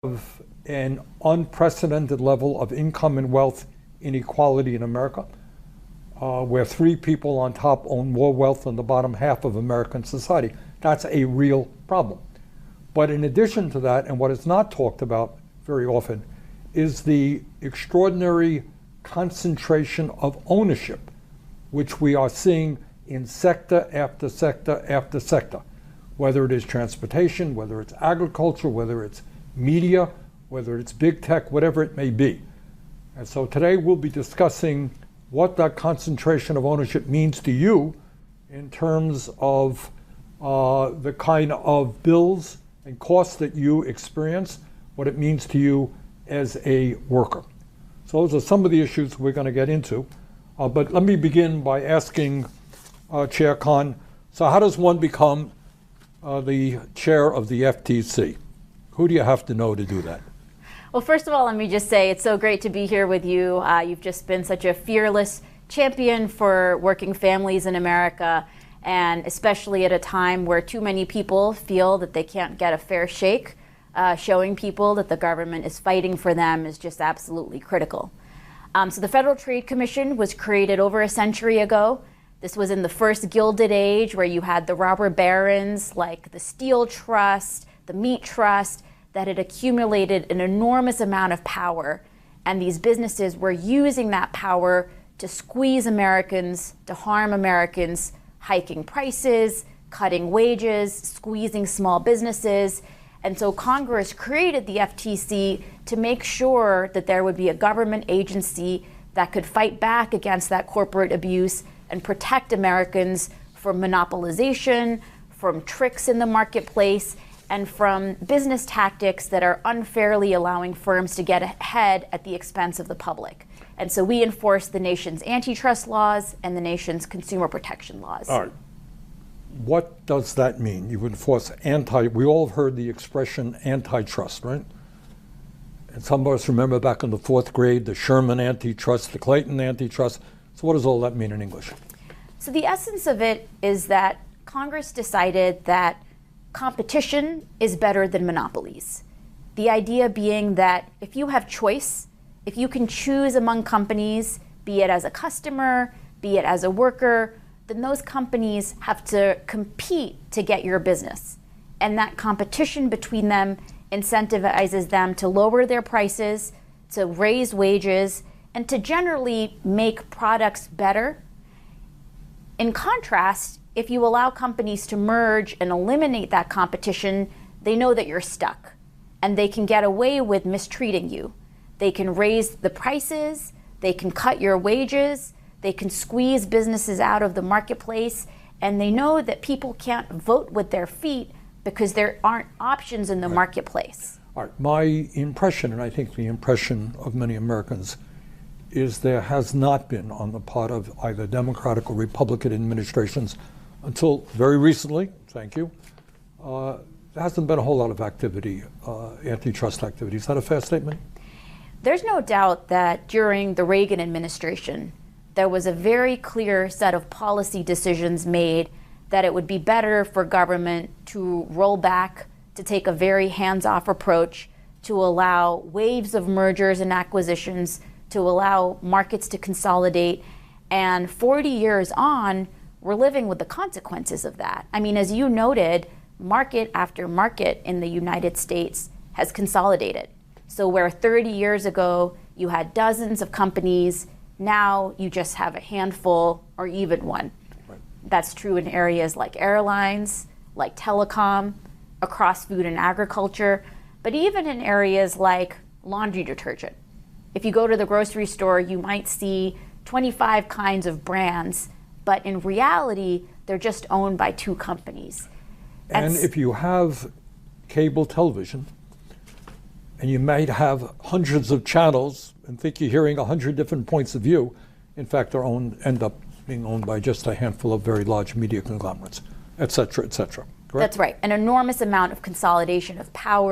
of an unprecedented level of income and wealth inequality in America, where 3 people on top own more wealth than the bottom half of American society. That's a real problem. But in addition to that, and what is not talked about very often, is the extraordinary concentration of ownership, which we are seeing in sector after sector after sector, whether it is transportation, whether it's agriculture, whether it's media, whether it's big tech, whatever it may be. And so today we'll be discussing what that concentration of ownership means to you in terms of the kind of bills and costs that you experience, what it means to you as a worker. So those are some of the issues we're going to get into. But let me begin by asking Chair Khan, so how does one become the chair of the FTC? Who do you have to know to do that? Well, first of all, let me just say it's so great to be here with you. You've just been such a fearless champion for working families in America, and especially at a time where too many people feel that they can't get a fair shake. Showing people that the government is fighting for them is just absolutely critical. So the Federal Trade Commission was created over a century ago. This was in the first Gilded Age, where you had the robber barons like the Steel Trust, the Meat Trust, that had accumulated an enormous amount of power. And these businesses were using that power to squeeze Americans, to harm Americans, hiking prices, cutting wages, squeezing small businesses. And so Congress created the FTC to make sure that there would be a government agency that could fight back against that corporate abuse and protect Americans from monopolization, from tricks in the marketplace, and from business tactics that are unfairly allowing firms to get ahead at the expense of the public. And so we enforce the nation's antitrust laws and the nation's consumer protection laws. All right. What does that mean? You enforce we all have heard the expression antitrust, right? And some of us remember back in the 4th grade, the Sherman antitrust, the Clayton antitrust. So what does all that mean in English? So the essence of it is that Congress decided that competition is better than monopolies. The idea being that if you have choice, if you can choose among companies, be it as a customer, be it as a worker, then those companies have to compete to get your business. And that competition between them incentivizes them to lower their prices, to raise wages, and to generally make products better. In contrast, if you allow companies to merge and eliminate that competition, they know that you're stuck, and they can get away with mistreating you. They can raise the prices, they can cut your wages, they can squeeze businesses out of the marketplace, and they know that people can't vote with their feet because there aren't options in the marketplace. All right. My impression, and I think the impression of many Americans, is there has not been on the part of either Democratic or Republican administrations until very recently, thank you, there hasn't been a whole lot of activity, antitrust activity. Is that a fair statement? There's no doubt that during the Reagan administration, there was a very clear set of policy decisions made that it would be better for government to roll back, to take a very hands-off approach, to allow waves of mergers and acquisitions, to allow markets to consolidate. And 40 years on, we're living with the consequences of that. I mean, as you noted, market after market in the United States has consolidated. So where 30 years ago you had dozens of companies, now you just have a handful or even one. Right. That's true in areas like airlines, like telecom, across food and agriculture, but even in areas like laundry detergent. If you go to the grocery store, you might see 25 kinds of brands, but in reality, they're just owned by 2 companies. And if you have cable television, and you might have hundreds of channels and think you're hearing 100 different points of view, in fact, they're end up being owned by just a handful of very large media conglomerates, et cetera, et cetera. Correct? That's right. An enormous amount of consolidation of power.